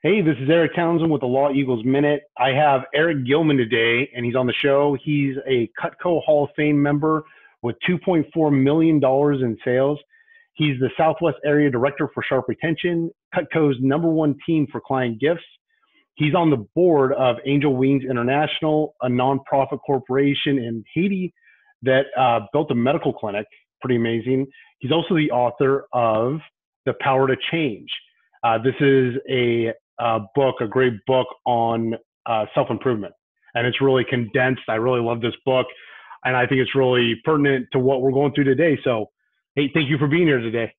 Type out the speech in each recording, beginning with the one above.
Hey, this is Eric Townsend with the Law Eagles Minute. I have Eric Gillman today, and he's on the show. He's a Cutco Hall of Fame member with $2.4 million in sales. He's the Southwest Area Director for Sharp Retention, Cutco's #1 team for client gifts. He's on the board of Angel Wings International, a nonprofit corporation in Haiti that built a medical clinic. Pretty amazing. He's also the author of The Power to Change. This is a great book on self-improvement. And it's really condensed. I really love this book. And I think it's really pertinent to what we're going through today. So, hey, thank you for being here today.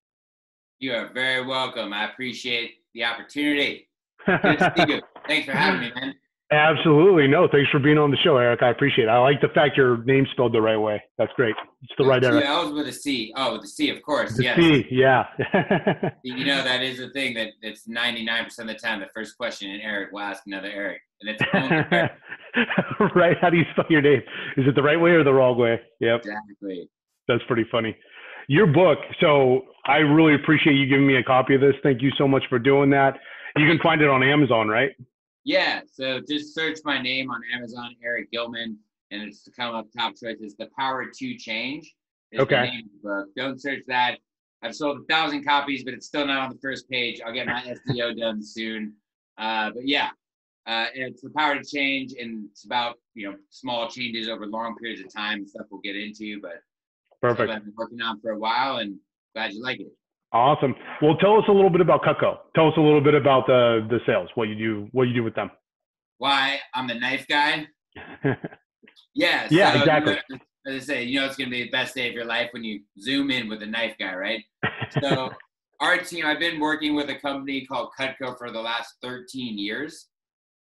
You are very welcome. I appreciate the opportunity. Good to see you. Thanks for having me, man. Absolutely. No, thanks for being on the show, Eric. I appreciate it. I like the fact your name's spelled the right way. That's great. It's the right Eric. I was with a C. Oh, with a C, of course. The yes. C, yeah. You know, that is a thing that it's 99% of the time the first question in Eric will ask another Eric. And it's only Eric. Right. How do you spell your name? Is it the right way or the wrong way? Yep. Exactly. That's pretty funny. Your book. So I really appreciate you giving me a copy of this. Thank you so much for doing that. You can find it on Amazon, right? Yeah, so just search my name on Amazon, Eric Gillman, and it's to come up top choice. It's The Power to Change. Okay. The name of the book. Don't search that. I've sold 1,000 copies, but it's still not on the first page. I'll get my SEO done soon. But yeah, it's The Power to Change, and it's about small changes over long periods of time. Stuff we'll get into, but perfect. I've been working on for a while, and glad you like it. Awesome. Well, tell us a little bit about Cutco. Tell us a little bit about the sales, what you do with them. Why I'm the knife guy. Yeah. Yeah, so, exactly. As I say, it's going to be the best day of your life when you zoom in with a knife guy, right? So our team, I've been working with a company called Cutco for the last 13 years,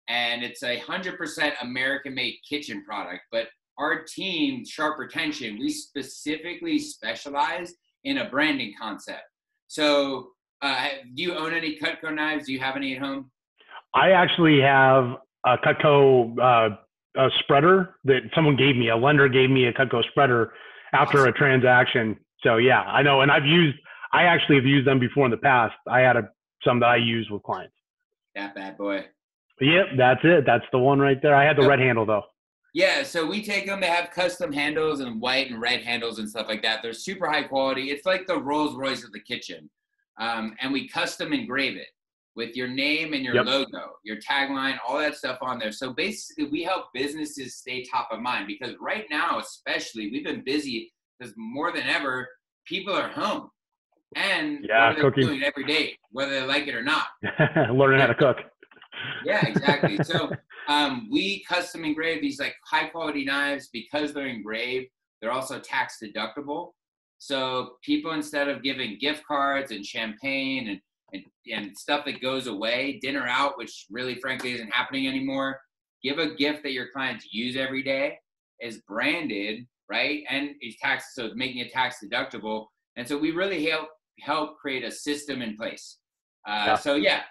and it's 100% American-made kitchen product. But our team, Sharp Retention, we specifically specialize in a branding concept. So do you own any Cutco knives? Do you have any at home? I actually have a Cutco a spreader that someone gave me. A lender gave me a Cutco spreader after Awesome. A transaction. So yeah, I know. And I actually have used them before in the past. I had some that I used with clients. That bad boy. Yep, that's it. That's the one right there. I had the red handle though. Yeah, so we take them. They have custom handles and white and red handles and stuff like that. They're super high quality. It's like the Rolls Royce of the kitchen. And we custom engrave it with your name and your logo, your tagline, all that stuff on there. So basically, we help businesses stay top of mind because right now, especially, we've been busy because more than ever, people are home. And they're doing it every day, whether they like it or not. Learning how to cook. Yeah, exactly. So we custom engrave these high quality knives because they're engraved. They're also tax deductible. So people, instead of giving gift cards and champagne and stuff that goes away, dinner out, which really frankly isn't happening anymore, give a gift that your clients use every day, is branded, right? And it's taxed, so it's making it tax deductible. And so we really help create a system in place. So yeah.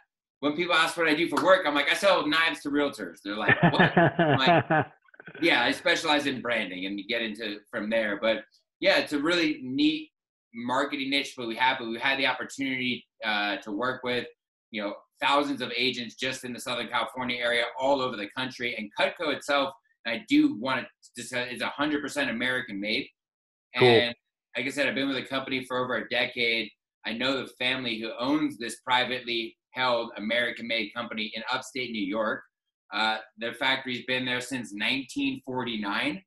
When people ask what I do for work, I'm like, I sell knives to realtors. They're like, what? I'm like, yeah, I specialize in branding, and you get into from there. But yeah, it's a really neat marketing niche, but we've had the opportunity to work with, thousands of agents just in the Southern California area, all over the country. And Cutco itself, I do want to say, is 100% American made. Cool. And like I said, I've been with the company for over a decade. I know the family who owns this privately held American-made company in upstate New York. Their factory's been there since 1949.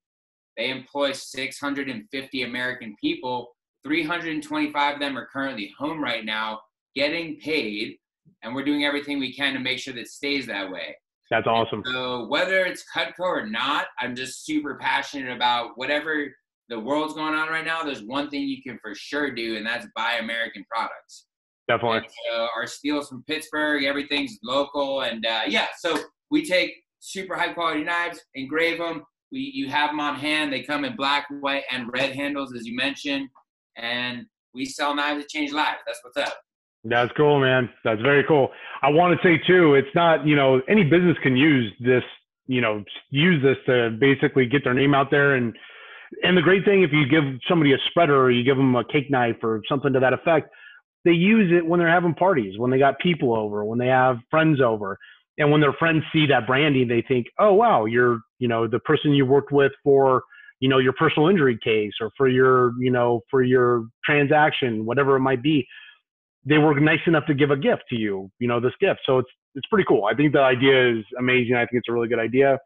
They employ 650 American people. 325 of them are currently home right now, getting paid, and we're doing everything we can to make sure that it stays that way. That's awesome. And so whether it's Cutco or not, I'm just super passionate about whatever the world's going on right now. There's one thing you can for sure do, and that's buy American products. Definitely. And so our steel's from Pittsburgh, everything's local. And so we take super high quality knives, engrave them. You have them on hand. They come in black, white, and red handles, as you mentioned. And we sell knives that change lives. That's what's up. That's cool, man. That's very cool. I want to say too, it's not, any business can use this, use this to basically get their name out there. And the great thing, if you give somebody a spreader or you give them a cake knife or something to that effect, they use it when they're having parties, when they got people over, when they have friends over. And when their friends see that branding, they think, oh, wow, you're, the person you worked with for, your personal injury case or for your, for your transaction, whatever it might be. They were nice enough to give a gift to you, this gift. So it's pretty cool. I think the idea is amazing. I think it's a really good idea.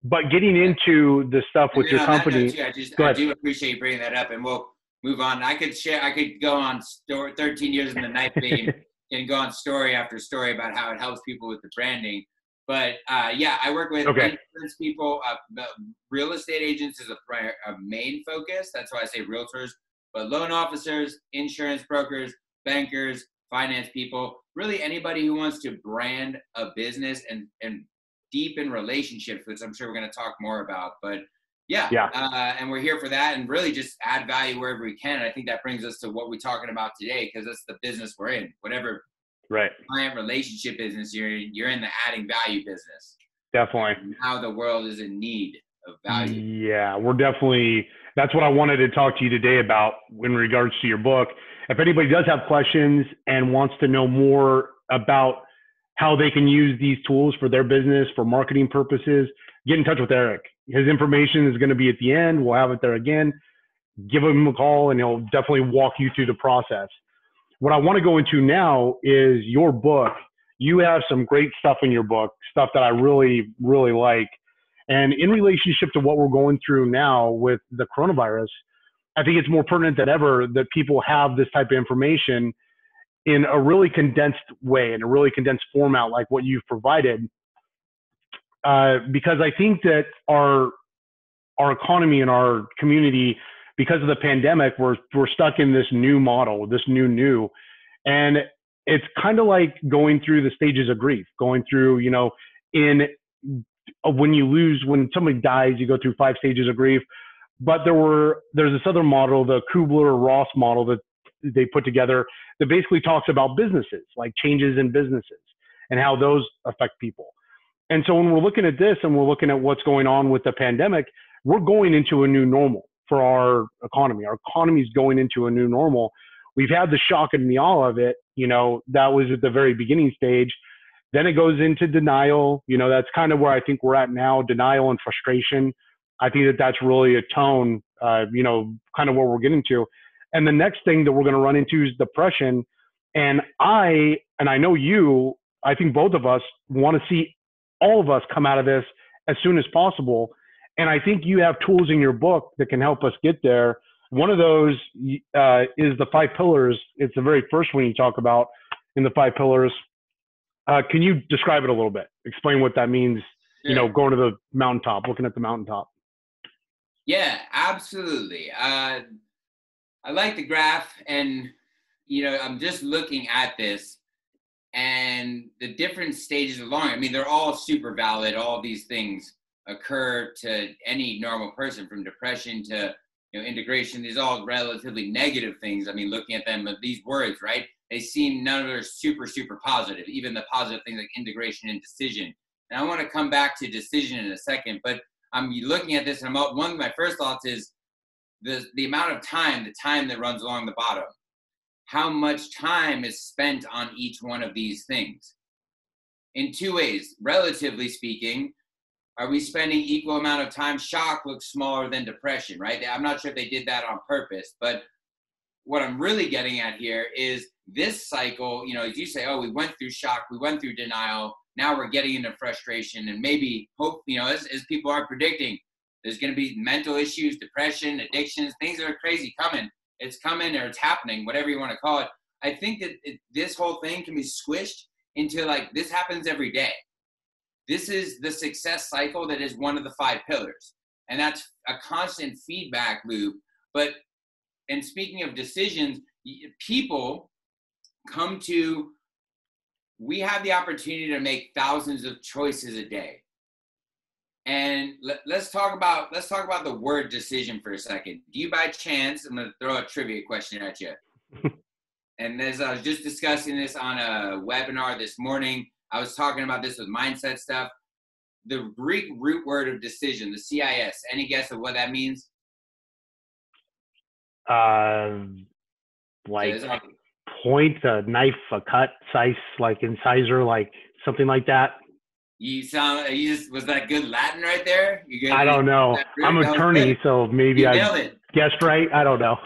But getting into the stuff with your company, too, I do appreciate you bringing that up, and we'll move on. I could go on 13 years in the knife game and go on story after story about how it helps people with the branding. But I work with insurance people. Real estate agents is a main focus. That's why I say realtors. But loan officers, insurance brokers, bankers, finance people, really anybody who wants to brand a business and deepen relationships, which I'm sure we're going to talk more about. But and we're here for that, and really just add value wherever we can. And I think that brings us to what we're talking about today, because that's the business we're in. Whatever client relationship business you're in the adding value business. Definitely. And how the world is in need of value. Yeah, that's what I wanted to talk to you today about in regards to your book. If anybody does have questions and wants to know more about how they can use these tools for their business, for marketing purposes, get in touch with Eric. His information is going to be at the end. We'll have it there again. Give him a call and he'll definitely walk you through the process. What I want to go into now is your book. You have some great stuff in your book, stuff that I really, really like. And in relationship to what we're going through now with the coronavirus, I think it's more pertinent than ever that people have this type of information in a really condensed way, in a really condensed format like what you've provided. Because I think that our economy and our community, because of the pandemic, we're stuck in this new model, this new. And it's kind of like going through the stages of grief, going through, when somebody dies, you go through 5 stages of grief. But there's this other model, the Kubler-Ross model, that they put together that basically talks about businesses, like changes in businesses and how those affect people. And so when we're looking at this and we're looking at what's going on with the pandemic, we're going into a new normal for our economy. Our economy is going into a new normal. We've had the shock and the awe of it, that was at the very beginning stage. Then it goes into denial. That's kind of where I think we're at now, denial and frustration. I think that that's really a tone, kind of where we're getting to. And the next thing that we're going to run into is depression. And I know you, I think both of us want to see all of us come out of this as soon as possible. And I think you have tools in your book that can help us get there. One of those is the 5 pillars. It's the very first one you talk about in the 5 pillars. Can you describe it a little bit? Explain what that means, Sure. Going to the mountaintop, looking at the mountaintop. Yeah, absolutely. I like the graph, and I'm just looking at this and the different stages along. I mean, they're all super valid. All these things occur to any normal person, from depression to integration. These are all relatively negative things. I mean, looking at them, these words, right? They seem, none of them are super, super positive. Even the positive things like integration and decision. And I want to come back to decision in a second, but I'm looking at this, and one of my first thoughts is the amount of time, the time that runs along the bottom. How much time is spent on each one of these things? In 2 ways, relatively speaking, are we spending equal amount of time? Shock looks smaller than depression, right? I'm not sure if they did that on purpose, but what I'm really getting at here is this cycle, as you say, we went through shock, we went through denial, now we're getting into frustration, and maybe hope, as people are predicting, there's going to be mental issues, depression, addictions, things that are crazy coming. It's coming, or it's happening, whatever you want to call it. I think that this whole thing can be squished into this happens every day. This is the success cycle that is one of the 5 pillars. And that's a constant feedback loop. And speaking of decisions, people we have the opportunity to make thousands of choices a day. And let's talk about the word decision for a second. Do you, by chance, I'm going to throw a trivia question at you. And as I was just discussing this on a webinar this morning, I was talking about this with mindset stuff. The Greek root word of decision, the CIS, any guess of what that means? point, a knife, a cut, size, like incisor, like something like that? Was that good Latin right there? I don't know. I'm an That was attorney, good. so maybe You I nailed it. guessed right. I don't know.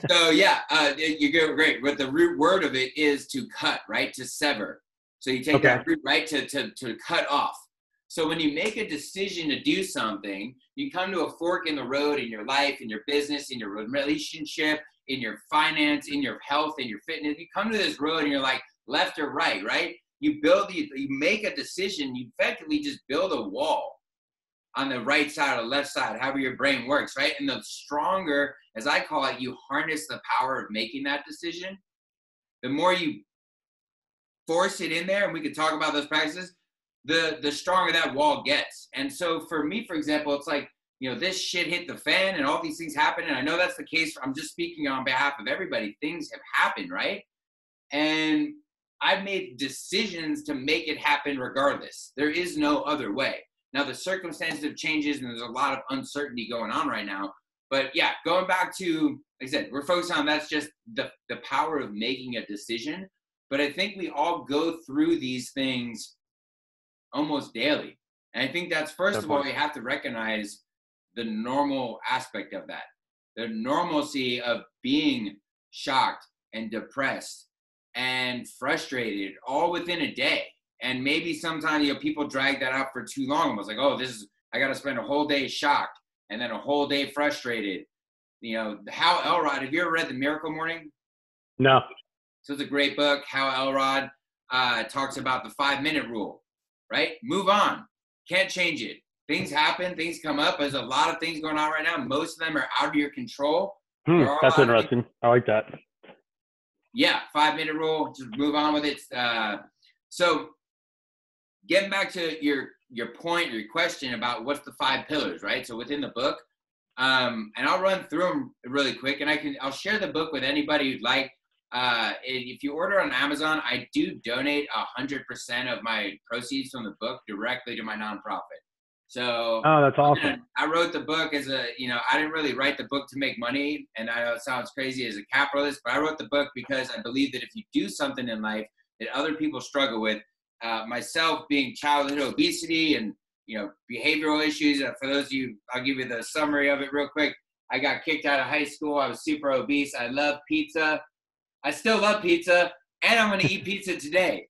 So yeah, you go great. But the root word of it is to cut, right? To sever. So you take that root, right, to cut off. So when you make a decision to do something, you come to a fork in the road in your life, in your business, in your relationship, in your finance, in your health, in your fitness. You come to this road and you're like left or right, right? You make a decision, you effectively just build a wall on the right side or the left side, however your brain works, right? And the stronger, as I call it, you harness the power of making that decision, the more you force it in there, and we could talk about those practices, the stronger that wall gets. And so for me, for example, it's like, this shit hit the fan and all these things happen. And I know that's the case. I'm just speaking on behalf of everybody. Things have happened, right? And I've made decisions to make it happen regardless. There is no other way. Now, the circumstances have changed and there's a lot of uncertainty going on right now. But yeah, going back to, like I said, we're focused on that's just the power of making a decision. But I think we all go through these things almost daily. And I think that's, first of all, you have to recognize the normal aspect of that. The normalcy of being shocked and depressed and frustrated all within a day. And maybe sometimes, people drag that out for too long. It was like, I got to spend a whole day shocked and then a whole day frustrated. Hal Elrod, have you ever read The Miracle Morning? No. So it's a great book. Hal Elrod talks about the 5-minute rule, right? Move on. Can't change it. Things happen. Things come up. There's a lot of things going on right now. Most of them are out of your control. That's interesting. I like that. Yeah, 5-minute rule. Just move on with it. So getting back to your point, your question about what's the 5 pillars, right? So within the book, and I'll run through them really quick, and I'll share the book with anybody who'd like. If you order on Amazon, I do donate 100% of my proceeds from the book directly to my nonprofit. So that's awesome. I wrote the book as I didn't really write the book to make money, and I know it sounds crazy as a capitalist, but I wrote the book because I believe that if you do something in life that other people struggle with, myself being childhood obesity and behavioral issues. For those of you, I'll give you the summary of it real quick. I got kicked out of high school. I was super obese. I love pizza. I still love pizza, and I'm going to eat pizza today.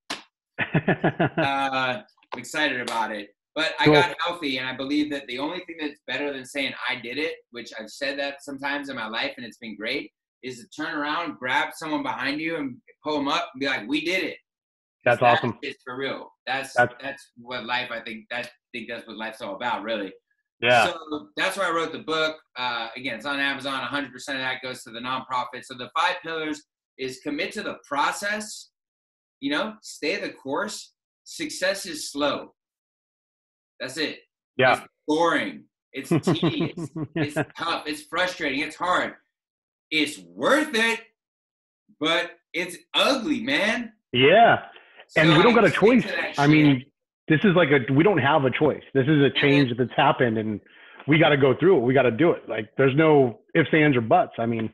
I'm excited about it. But I got healthy, and I believe that the only thing that's better than saying I did it, which I've said that sometimes in my life, and it's been great, is to turn around, grab someone behind you, and pull them up and be like, "We did it." That's awesome. It's for real. That's what life. I think that's what life's all about, really. Yeah. So that's why I wrote the book. Again, it's on Amazon. 100% of that goes to the nonprofit. So the 5 pillars is commit to the process. Stay the course. Success is slow. That's it. Yeah. It's boring. It's tedious. It's tough. It's frustrating. It's hard. It's worth it, but it's ugly, man. Yeah. And so we don't got a choice. I mean, this is like we don't have a choice. This is a change that's happened, and we got to go through it. We got to do it. Like, there's no ifs, ands, or buts. I mean,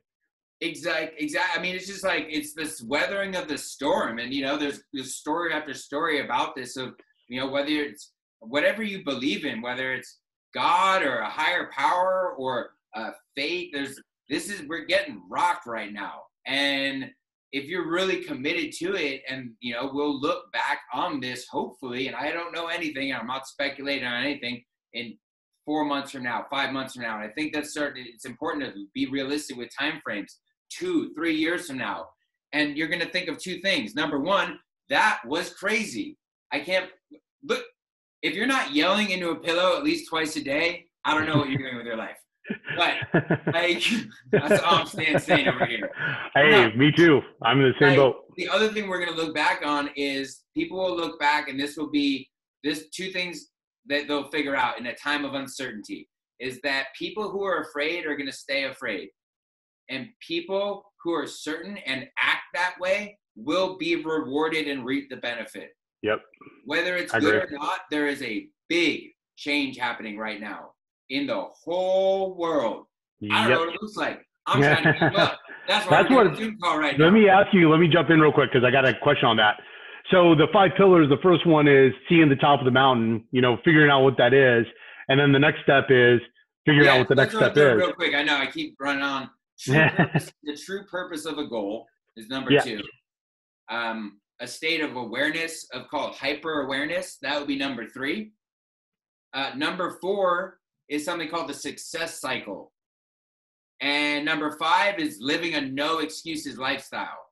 exactly. I mean, it's just like, it's this weathering of the storm. And, there's story after story about this of, whether it's whatever you believe in, whether it's God or a higher power or fate, we're getting rocked right now. And if you're really committed to it, and, we'll look back on this, hopefully, and I don't know anything, and I'm not speculating on anything, in 4 months from now, 5 months from now. And I think it's important to be realistic with timeframes, 2-3 years from now. And you're going to think of 2 things. Number one, that was crazy. I can't look. If you're not yelling into a pillow at least twice a day, I don't know what you're doing with your life. But that's all I'm saying over here. Hey, me too. I'm in the same boat. The other thing we're going to look back on is people will look back, and this 2 things that they'll figure out in a time of uncertainty is that people who are afraid are going to stay afraid, and people who are certain and act that way will be rewarded and reap the benefit. Yep. Whether it's good or not, there is a big change happening right now in the whole world. I don't know what it looks like. I'm trying to beat him up. That's why That's we're what, doing a Zoom call right let now. me ask you, let me jump in real quick because I got a question on that. So the 5 pillars, the first one is seeing the top of the mountain, figuring out what that is. And then the next step is figuring out Yeah, what the let's next go step through it is. real quick. I know I keep running on. True purpose. The true purpose of a goal is number Yeah. 2. A state of awareness of called hyper awareness. That would be number 3. Number 4 is something called the success cycle. And number 5 is living a no excuses lifestyle.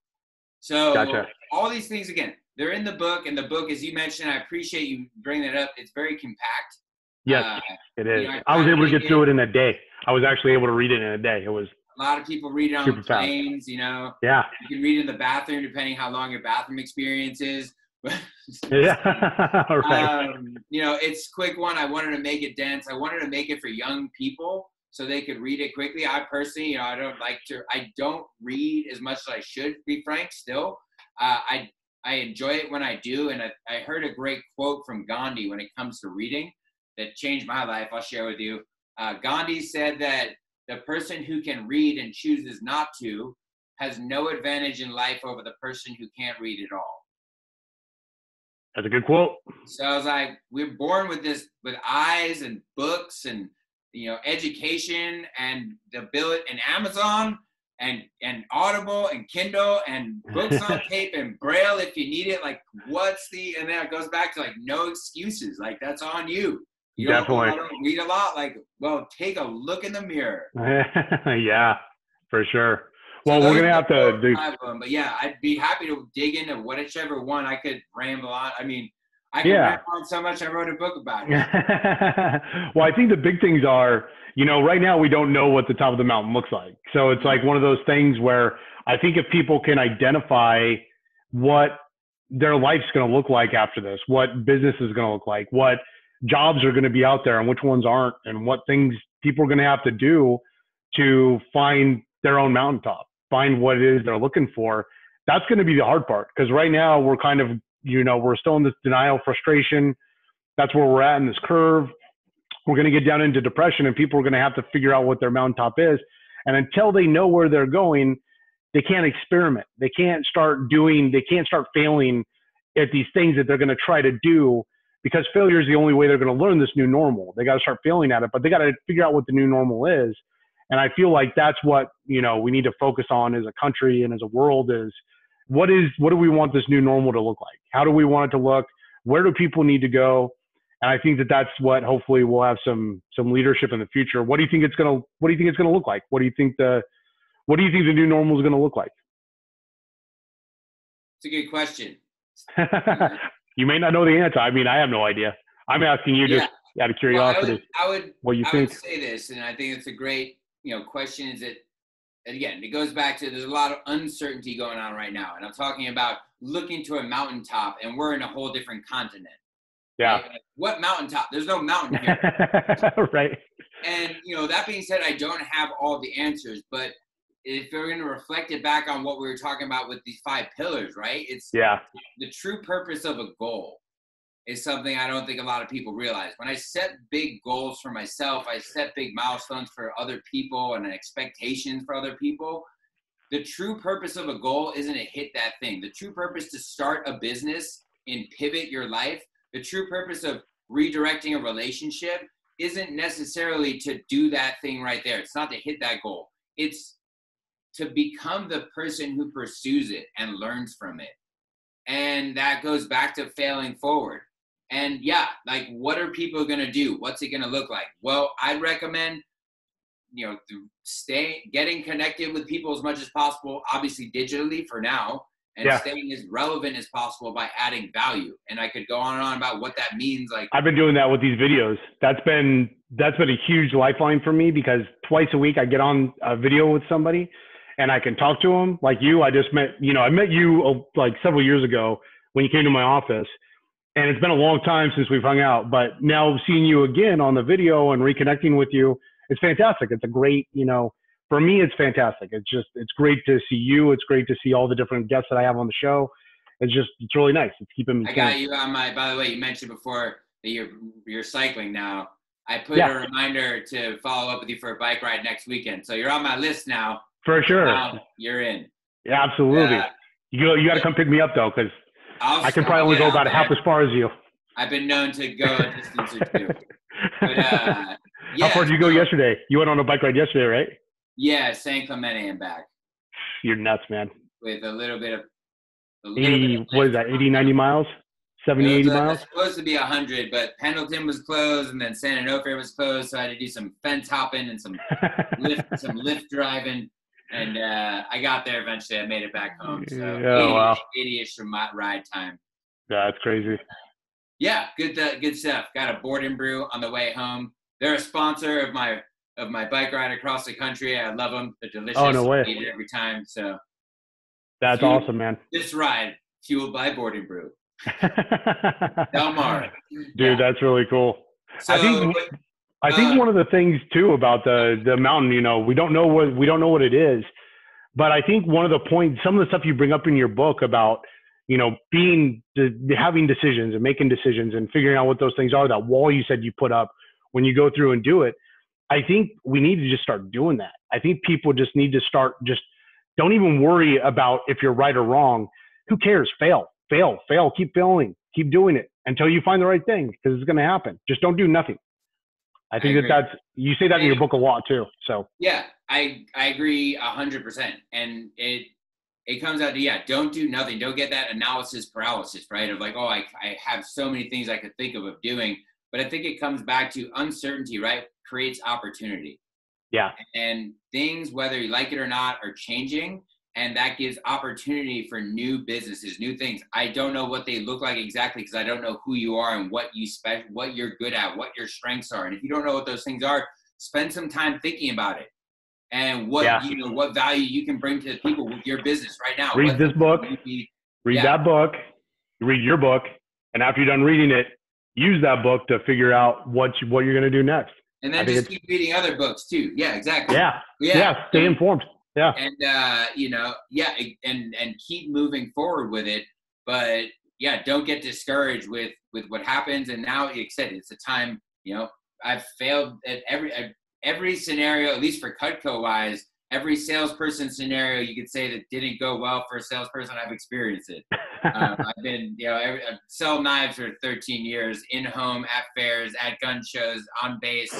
So Gotcha. all these things, again, they're in the book. And the book, as you mentioned, I appreciate you bringing that up. It's very compact. Yes, it is. I I was try able to make get through it in a day. I was actually able to read it in a day. It was a lot of people read it on super fast. planes, Yeah. You can read it in the bathroom, depending how long your bathroom experience is. Yeah. All right. It's quick one. I wanted to make it dense. I wanted to make it for young people so they could read it quickly. I personally, I don't read as much as I should, to be frank, still. I enjoy it when I do. And I heard a great quote from Gandhi when it comes to reading that changed my life. I'll share with you. Gandhi said that the person who can read and chooses not to has no advantage in life over the person who can't read at all. That's a good quote. So I was like, we're born with eyes and books and, education and the ability and Amazon and Audible and Kindle and books on tape and Braille if you need it. Like, and then it goes back to no excuses. Like, that's on you. Definitely. I don't read a lot. Like, well, take a look in the mirror. Yeah, for sure. So well, we're going to have to do. But yeah, I'd be happy to dig into whichever one. I could ramble on. I mean, I can ramble on so much. I wrote a book about it. Well, I think the big things are, right now we don't know what the top of the mountain looks like. So it's like one of those things where I think if people can identify what their life's going to look like after this, what business is going to look like, what jobs are going to be out there and which ones aren't, and what things people are going to have to do to find their own mountaintop, find what it is they're looking for. That's going to be the hard part, because right now we're kind of, we're still in this denial, frustration. That's where we're at in this curve. We're going to get down into depression, and people are going to have to figure out what their mountaintop is. And until they know where they're going, they can't experiment. They can't start failing at these things that they're going to try to do, because failure is the only way they're going to learn this new normal. They got to start failing at it, but they got to figure out what the new normal is. And I feel like that's what, we need to focus on as a country and as a world is what do we want this new normal to look like? How do we want it to look? Where do people need to go? And I think that that's what hopefully we'll have some leadership in the future. What do you think it's going to look like? What do you think the new normal is going to look like? It's a good question. You may not know the answer. I mean, I have no idea. I'm asking you just out of curiosity. Well, what you think? I would say this, and I think it's a great, question, is that, again, it goes back to there's a lot of uncertainty going on right now. And I'm talking about looking to a mountaintop, and we're in a whole different continent. Yeah. Right? What mountaintop? There's no mountain here. Right. And, that being said, I don't have all the answers, but if we're going to reflect it back on what we were talking about with these 5 pillars, right? It's the true purpose of a goal is something I don't think a lot of people realize. When I set big goals for myself, I set big milestones for other people and expectations for other people. The true purpose of a goal isn't to hit that thing. The true purpose to start a business and pivot your life, the true purpose of redirecting a relationship isn't necessarily to do that thing right there. It's not to hit that goal. It's to become the person who pursues it and learns from it. And that goes back to failing forward. And what are people going to do? What's it going to look like? Well, I'd recommend, getting connected with people as much as possible, obviously digitally for now, and staying as relevant as possible by adding value. And I could go on and on about what that means. Like, I've been doing that with these videos. That's been a huge lifeline for me, because twice a week I get on a video with somebody and I can talk to them. Like you, I just met, I met you like several years ago when you came to my office, and it's been a long time since we've hung out, but now seeing you again on the video and reconnecting with you, it's fantastic. It's a great, for me, it's fantastic. It's great to see you. It's great to see all the different guests that I have on the show. It's really nice. It's keeping me. I got you on by the way, you mentioned before that you're cycling now. I put a reminder to follow up with you for a bike ride next weekend. So you're on my list now. For sure. Now you're in. Yeah, absolutely. You got to come pick me up though, because I can probably only go about half as far as you. I've been known to go a distance or two. But how far did you go yesterday? You went on a bike ride yesterday, right? Yeah, San Clemente and back. You're nuts, man. With a little bit of 80, what is that, 80, 90 miles? 70, 80 miles? It was supposed to be 100, but Pendleton was closed, and then San Onofre was closed, so I had to do some fence hopping and some lift driving, and I got there eventually. I made it back home, so 80-ish from my ride time. Yeah, that's crazy. Yeah, good stuff. Got a Board and Brew on the way home. They're a sponsor of my bike ride across the country. I love them. They're delicious. Oh, no way. I eat it every time, so. That's awesome, man. This ride, fueled by Board and Brew. Del Mar. Dude, that's really cool. So, I think one of the things too about the mountain, we don't know what it is, but I think one of the points, some of the stuff you bring up in your book about, having decisions and making decisions and figuring out what those things are, that wall you said you put up when you go through and do it. I think we need to just start doing that. I think people just need to start, just don't even worry about if you're right or wrong. Who cares? Fail, keep failing, keep doing it until you find the right thing, because it's going to happen. Just don't do nothing. I think you say that in your book a lot too. So yeah, I agree 100%. And it comes out to, don't do nothing. Don't get that analysis paralysis, right? Of like, I have so many things I could think of doing. But I think it comes back to uncertainty, right? Creates opportunity. Yeah. And things, whether you like it or not, are changing. And that gives opportunity for new businesses, new things. I don't know what they look like exactly, because I don't know who you are and what you're good at, what your strengths are. And if you don't know what those things are, spend some time thinking about it. And what value you can bring to people with your business right now. Read this book, read that book, read your book, and after you're done reading it, use that book to figure out what you're going to do next. And then just keep reading other books too. Yeah, exactly. Yeah. Stay informed. Yeah. And and keep moving forward with it. But don't get discouraged with what happens. And now, like I said, it's a time. I've failed at every scenario, at least for Cutco wise. Every salesperson scenario you could say that didn't go well for a salesperson, I've experienced it. I've been, I've sold knives for 13 years, in home, at fairs, at gun shows, on base,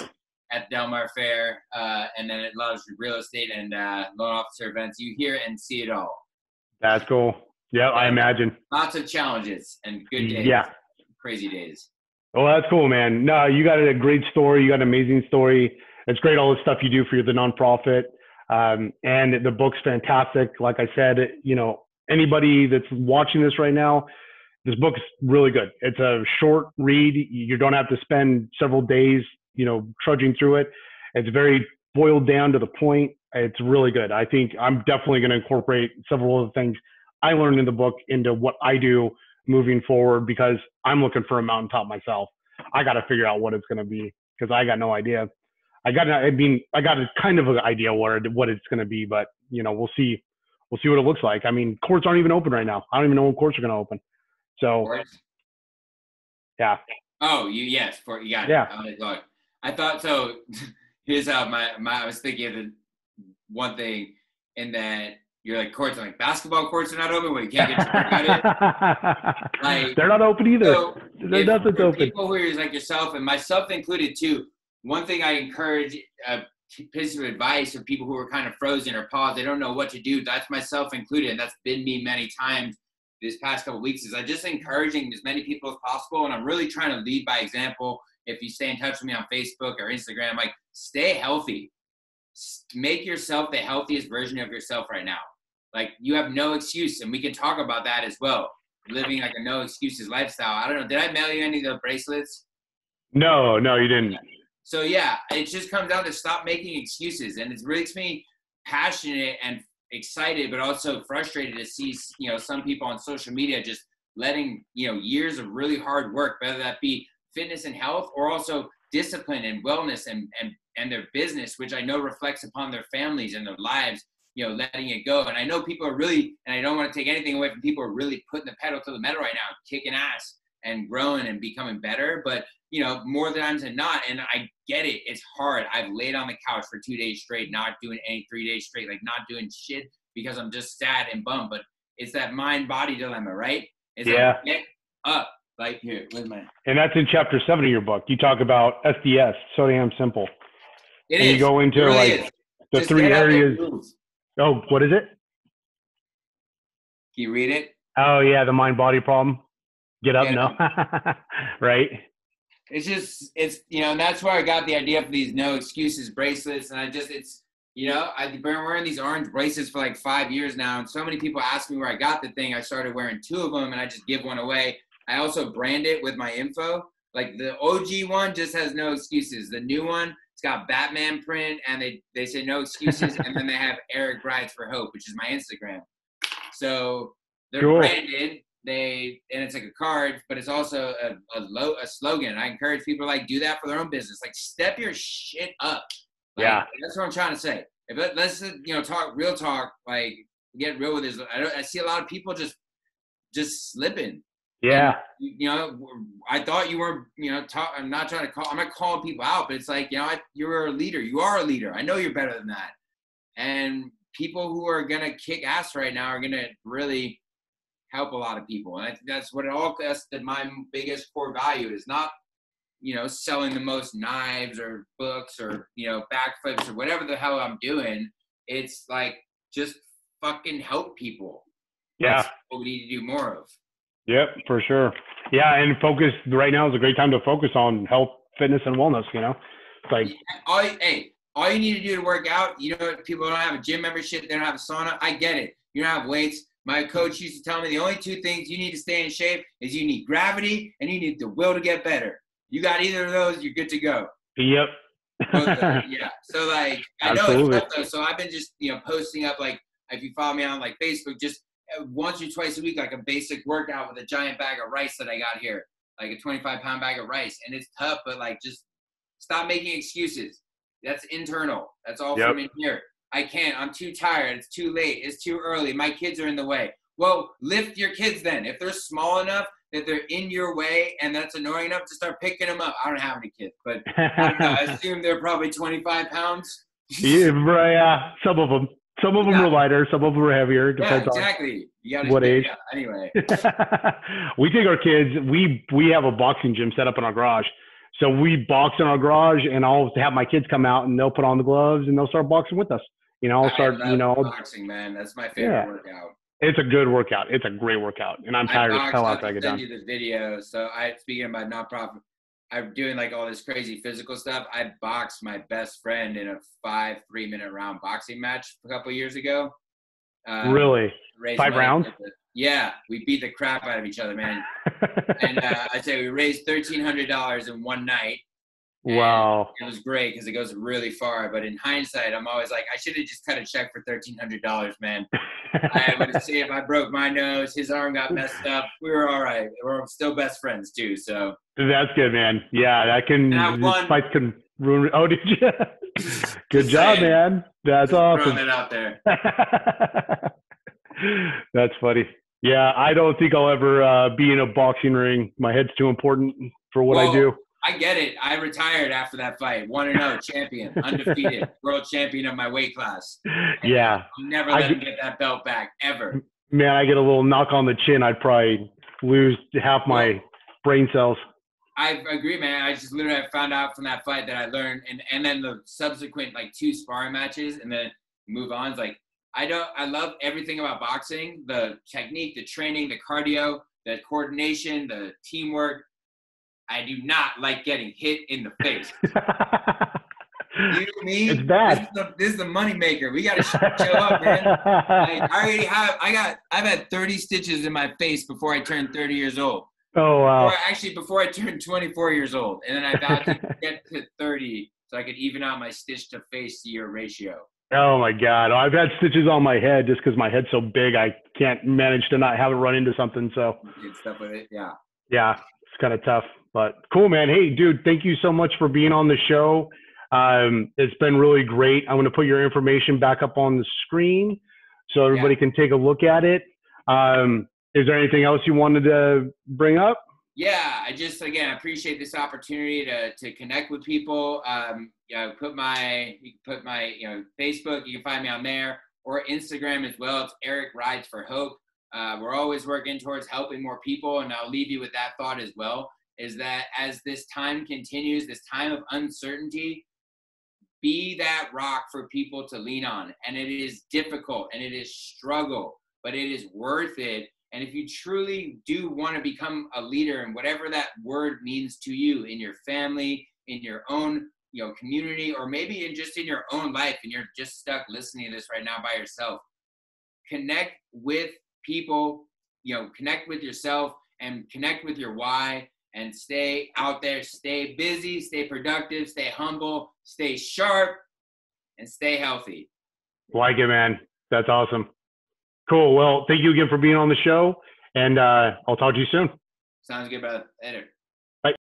at Del Mar Fair, and then at lots of real estate and loan officer events. You hear and see it all. That's cool. Yeah, I imagine. Lots of challenges and good days. Yeah. Crazy days. Well, that's cool, man. No, you got a great story. You got an amazing story. It's great, all the stuff you do for the nonprofit. And the book's fantastic. Like I said, anybody that's watching this right now, this book's really good. It's a short read. You don't have to spend several days, trudging through it. It's very boiled down to the point. It's really good. I think I'm definitely going to incorporate several of the things I learned in the book into what I do moving forward, because I'm looking for a mountaintop myself. I got to figure out what it's going to be, because I got no idea. I got a kind of an idea what it's going to be, but we'll see what it looks like. I mean, courts aren't even open right now. I don't even know when courts are going to open. So, yeah. Oh, you got it. Yeah. I thought so. Here's how I was thinking of the one thing, in that you're like, courts, I'm like, basketball courts are not open, but you can't get to work at it. Like, they're not open either. So nothing's open. People who are like yourself, and myself included too. One thing I encourage, piece of advice for people who are kind of frozen or paused, they don't know what to do. That's myself included, and that's been me many times this past couple of weeks. Is I just encouraging as many people as possible, and I'm really trying to lead by example. If you stay in touch with me on Facebook or Instagram, like, stay healthy. Make yourself the healthiest version of yourself right now. Like, you have no excuse, and we can talk about that as well. Living like a no excuses lifestyle. I don't know. Did I mail you any of the bracelets? No, you didn't. So yeah, it just comes down to stop making excuses, and it makes me passionate and excited, but also frustrated to see, some people on social media just letting, years of really hard work, whether that be fitness and health, or also discipline and wellness and their business, which I know reflects upon their families and their lives, letting it go. And I know people are really, and I don't want to take anything away from people, who are really putting the pedal to the metal right now, kicking ass. and growing and becoming better. But, you know, more times than not, and I get it, it's hard. I've laid on the couch for 2 days straight, not doing any 3 days straight, like not doing shit because I'm just sad and bummed. But it's that mind-body dilemma, right? It's yeah. like, get up. Like, here, where's my... And that's in chapter 7 of your book. You talk about SDS, so damn simple. It and is. You go into really like is. the Just 3 areas. Oh, what is it? Can you read it? Oh, yeah, the mind-body problem. Get up, no. Right? It's just, it's, you know, and that's where I got the idea for these no excuses bracelets. And it's, you know, I've been wearing these orange bracelets for like 5 years now. And so many people ask me where I got the thing. I started wearing 2 of them and I just give one away. I also brand it with my info. Like the OG one just has no excuses. The new one, it's got Batman print and they say no excuses. And then they have Eric Rides for Hope, which is my Instagram. So they're cool. branded. And it's like a card, but it's also a slogan. I encourage people to like do that for their own business. Like step your shit up. Like, yeah, that's what I'm trying to say. Let's you know, talk real talk. Like get real with this. I see a lot of people just slipping. Yeah. And, you know, I thought you were, you know, I'm not trying to I'm not calling people out, but it's like, you know, you're a leader. You are a leader. I know you're better than that. And people who are gonna kick ass right now are gonna really help a lot of people. And I think that's what that my biggest core value is not, you know, selling the most knives or books or, you know, backflips or whatever the hell I'm doing. It's like, just fucking help people. Yeah. That's what we need to do more of. Yep, for sure. Yeah. And focus right now is a great time to focus on health, fitness, and wellness, you know, it's like, all you need to do to work out, you know, people don't have a gym membership, they don't have a sauna. I get it. You don't have weights. My coach used to tell me the only 2 things you need to stay in shape is you need gravity and you need the will to get better. You got either of those, you're good to go. Yep. Yeah. So like, I know it's tough though. So I've been just, you know, posting up, like, if you follow me on like Facebook, just once or twice a week, like a basic workout with a giant bag of rice that I got here, like a 25-pound bag of rice. And it's tough, but like, just stop making excuses. That's internal. That's all from in here. I can't. I'm too tired. It's too late. It's too early. My kids are in the way. Well, lift your kids then. If they're small enough that they're in your way and that's annoying enough to start picking them up. I don't have any kids, but I don't know. I assume they're probably 25 pounds. Yeah, some of them. Some of them are lighter. Some of them are heavier. Depends exactly. On what age. Yeah, anyway. We take our kids. We have a boxing gym set up in our garage. So we box in our garage, and I'll have my kids come out, and they'll put on the gloves, and they'll start boxing with us. You know, I'll start, you know. Boxing, man. That's my favorite workout. It's a good workout. It's a great workout, and I'm tired as hell after I get done. I'll send you the video. So speaking about nonprofit, I'm doing like all this crazy physical stuff. I boxed my best friend in a 5 3-minute round boxing match a couple of years ago. Really? 5 rounds? Yeah, we beat the crap out of each other, man. And I'd say we raised $1,300 in one night. Wow. It was great because it goes really far. But in hindsight, I'm always like, I should have just cut a check for $1,300, man. I would have seen if I broke my nose, his arm got messed up. We were all right. We're still best friends too. So that's good, man. Yeah, that can fights can ruin. Oh, did you? Good job, man. That's awesome. Throwing it out there. That's funny. Yeah, I don't think I'll ever be in a boxing ring. My head's too important for what I do. I get it. I retired after that fight. 1-0 champion, undefeated, world champion of my weight class. And yeah. I'll never let him get that belt back, ever. Man, I get a little knock on the chin, I'd probably lose half my brain cells. I agree, man. I just literally found out from that fight that I learned, and then the subsequent like 2 sparring matches, and then move on. It's like, I love everything about boxing, the technique, the training, the cardio, the coordination, the teamwork. I do not like getting hit in the face. You know me? It's bad. This is the money maker. We got to show up, man. Like, I've had 30 stitches in my face before I turned 30 years old. Oh, wow. Before I turned 24 years old. And then I vowed to get to 30 so I could even out my stitch to face year ratio. Oh, my God. I've had stitches on my head just because my head's so big. I can't manage to not have it run into something. So did stuff with it. Yeah. Yeah. It's kind of tough, but cool, man. Hey, dude, thank you so much for being on the show. It's been really great. I'm going to put your information back up on the screen so everybody can take a look at it. Is there anything else you wanted to bring up? Yeah, again, I appreciate this opportunity to connect with people. You can put my Facebook, you can find me on there, or Instagram as well. It's Eric Rides for Hope. We're always working towards helping more people. And I'll leave you with that thought as well, is that as this time continues, this time of uncertainty, be that rock for people to lean on. And it is difficult and it is struggle, but it is worth it. And if you truly do want to become a leader, and whatever that word means to you in your family, in your own community, or maybe in your own life, and you're just stuck listening to this right now by yourself, connect with people, connect with yourself and connect with your why, and stay out there, stay busy, stay productive, stay humble, stay sharp, and stay healthy. Like it, man. That's awesome. Cool. Well, thank you again for being on the show, and I'll talk to you soon. Sounds good, brother. Later.